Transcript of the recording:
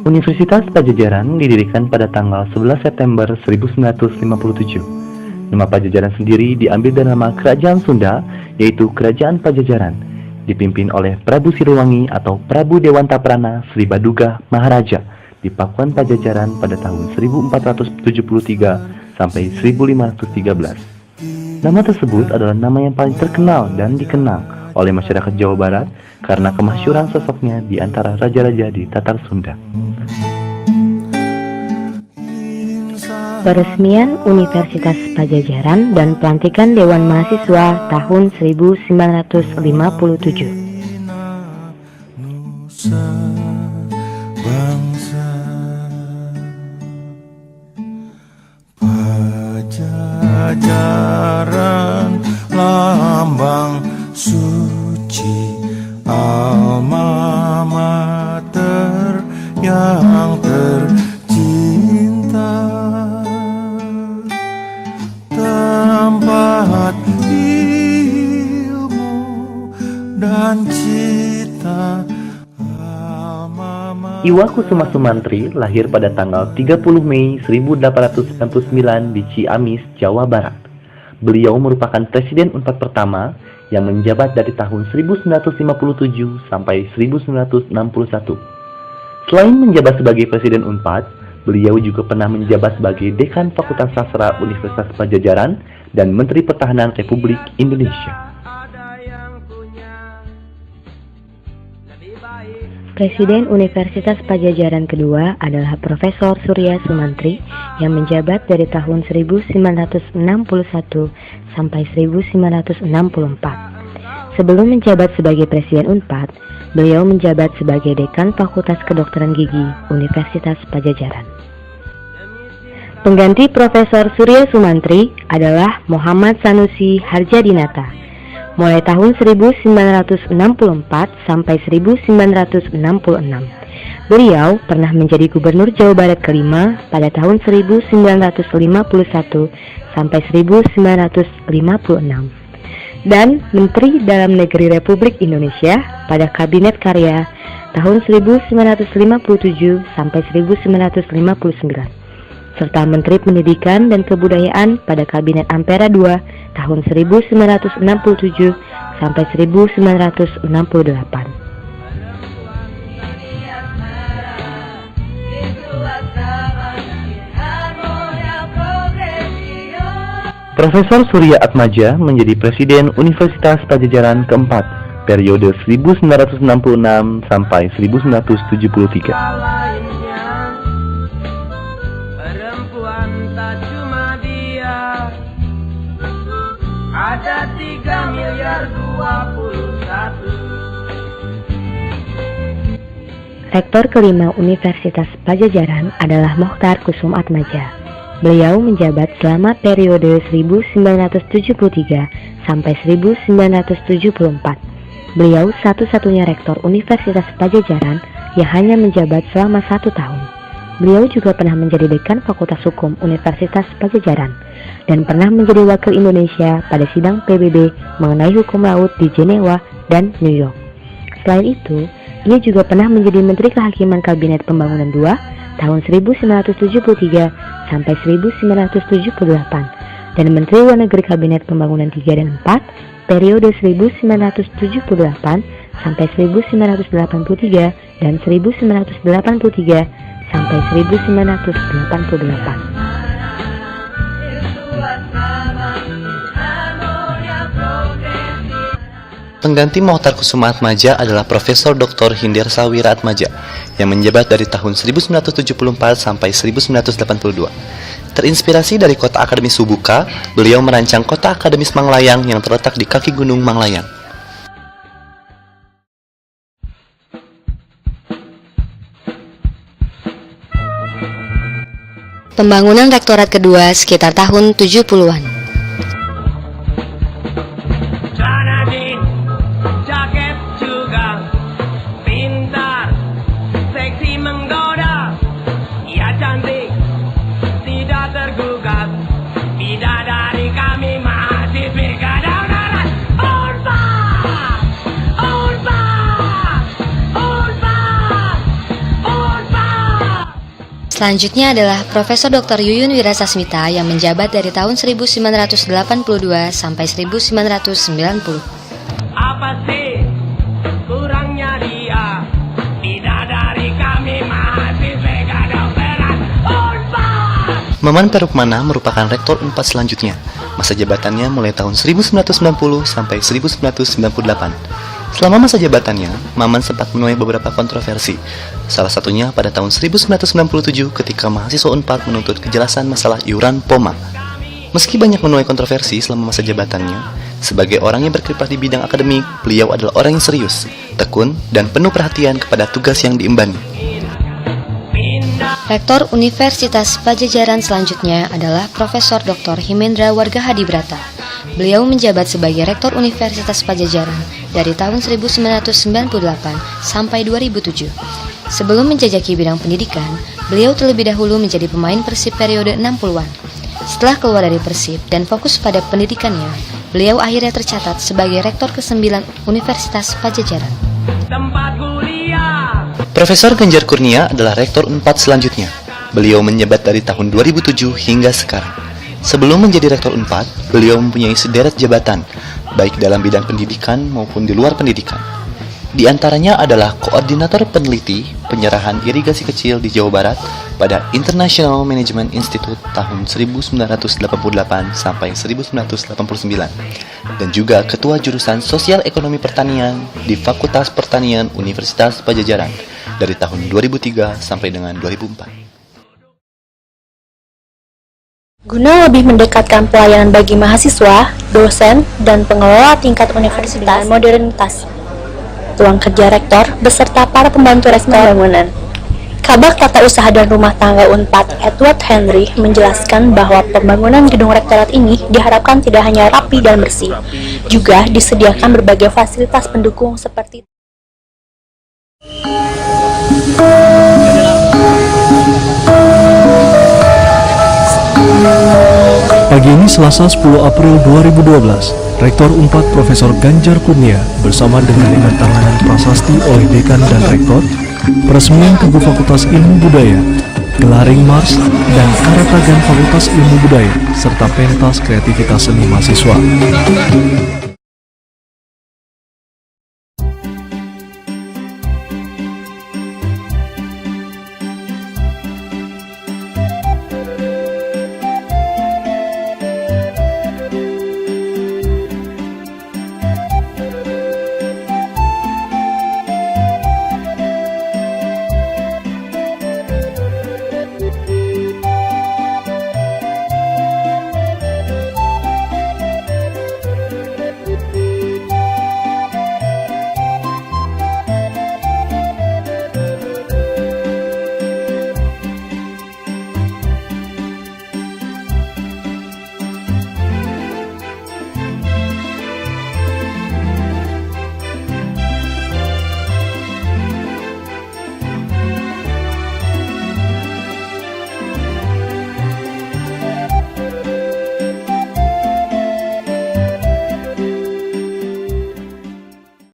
Universitas Pajajaran didirikan pada tanggal 11 September 1957. Nama Pajajaran sendiri diambil dari nama Kerajaan Sunda, yaitu Kerajaan Pajajaran, dipimpin oleh Prabu Siliwangi atau Prabu Dewanta Prana Sri Baduga Maharaja di Pakuan Pajajaran pada tahun 1473 sampai 1513. Nama tersebut adalah nama yang paling terkenal dan dikenang oleh masyarakat Jawa Barat karena kemasyhuran sosoknya di antara raja-raja di Tatar Sunda. Peresmian Universitas Pajajaran dan pelantikan Dewan Mahasiswa tahun 1957. Pajajaran lambang suci, alma mater yang tercinta, tempat ilmu dan cita. Iwa Kusuma Sumantri lahir pada tanggal 30 Mei 1899 di Ciamis, Jawa Barat. Beliau merupakan Presiden UNPAD pertama yang menjabat dari tahun 1957 sampai 1961. Selain menjabat sebagai Presiden UNPAD, beliau juga pernah menjabat sebagai Dekan Fakultas Sastra Universitas Pajajaran dan Menteri Pertahanan Republik Indonesia. Presiden Universitas Pajajaran kedua adalah Profesor Surya Sumantri yang menjabat dari tahun 1961 sampai 1964. Sebelum menjabat sebagai Presiden UNPAD, beliau menjabat sebagai Dekan Fakultas Kedokteran Gigi Universitas Pajajaran. Pengganti Profesor Surya Sumantri adalah Muhammad Sanusi Harjadinata. Mulai tahun 1964 sampai 1966, beliau pernah menjadi Gubernur Jawa Barat kelima pada tahun 1951 sampai 1956 dan Menteri Dalam Negeri Republik Indonesia pada Kabinet Karya tahun 1957 sampai 1959, serta Menteri Pendidikan dan Kebudayaan pada Kabinet Ampera II tahun 1967 sampai 1968. Profesor Surya Atmaja menjadi Presiden Universitas Pajajaran keempat periode 1966 sampai 1973. Ada 3 miliar 21. Rektor kelima Universitas Pajajaran adalah Mokhtar Kusum Atmaja. Beliau menjabat selama periode 1973 sampai 1974. Beliau satu-satunya rektor Universitas Pajajaran yang hanya menjabat selama 1 tahun. Beliau juga pernah menjadi Dekan Fakultas Hukum Universitas Pajajaran dan pernah menjadi Wakil Indonesia pada sidang PBB mengenai hukum laut di Jenewa dan New York. Selain itu, ia juga pernah menjadi Menteri Kehakiman Kabinet Pembangunan II tahun 1973 sampai 1978 dan Menteri Luar Negeri Kabinet Pembangunan III dan IV periode 1978 sampai 1983 dan 1983 sampai 1988. Pengganti Mokhtar Kusuma Atmaja adalah Profesor Dr. Hindir Sawira Atmaja yang menjabat dari tahun 1974 sampai 1982. Terinspirasi dari Kota Akademis Subuka, beliau merancang Kota Akademis Manglayang yang terletak di kaki Gunung Manglayang. Pembangunan Rektorat kedua sekitar tahun 70-an. Selanjutnya adalah Profesor Dr. Yuyun Wirasasmita yang menjabat dari tahun 1982 sampai 1990. Apa sih kurangnya dia? Tidak dari kami mahasiswa kedokteran Unpad. Maman Perukmana merupakan rektor Unpad selanjutnya. Masa jabatannya mulai tahun 1990 sampai 1998. Selama masa jabatannya, Maman sempat menuai beberapa kontroversi. Salah satunya pada tahun 1997 ketika mahasiswa Unpad menuntut kejelasan masalah iuran POMA. Meski banyak menuai kontroversi selama masa jabatannya, sebagai orang yang berkiprah di bidang akademik, beliau adalah orang yang serius, tekun, dan penuh perhatian kepada tugas yang diemban. Rektor Universitas Padjadjaran selanjutnya adalah Profesor Dr. Himendra Warga Hadibrata. Beliau menjabat sebagai Rektor Universitas Padjadjaran dari tahun 1998 sampai 2007. Sebelum menjajaki bidang pendidikan, beliau terlebih dahulu menjadi pemain Persib periode 60-an. Setelah keluar dari Persib dan fokus pada pendidikannya, beliau akhirnya tercatat sebagai Rektor ke-9 Universitas Padjadjaran. Tempat kuliah. Profesor Ganjar Kurnia adalah rektor Unpad selanjutnya. Beliau menjabat dari tahun 2007 hingga sekarang. Sebelum menjadi rektor Unpad, beliau mempunyai sederet jabatan, baik dalam bidang pendidikan maupun di luar pendidikan. Di antaranya adalah Koordinator Peneliti Penyerahan Irigasi Kecil di Jawa Barat pada International Management Institute tahun 1988 sampai 1989, dan juga Ketua Jurusan Sosial Ekonomi Pertanian di Fakultas Pertanian Universitas Padjadjaran dari tahun 2003 sampai dengan 2004. Guna lebih mendekatkan pelayanan bagi mahasiswa, dosen, dan pengelola tingkat universitas modernitas, ruang kerja rektor beserta para pembantu rektor bangunan. Kabag Tata Usaha dan Rumah Tangga Unpad Edward Henry menjelaskan bahwa pembangunan gedung rektorat ini diharapkan tidak hanya rapi dan bersih, juga disediakan berbagai fasilitas pendukung seperti Pagi ini Selasa 10 April 2012, Rektor Unpad Profesor Ganjar Kurnia bersama dengan penandatanganan prasasti oleh Dekan dan Rektor, peresmian Tugu Fakultas Ilmu Budaya, Gelaring Mars, dan Karatagan Fakultas Ilmu Budaya, serta pentas kreativitas seni mahasiswa.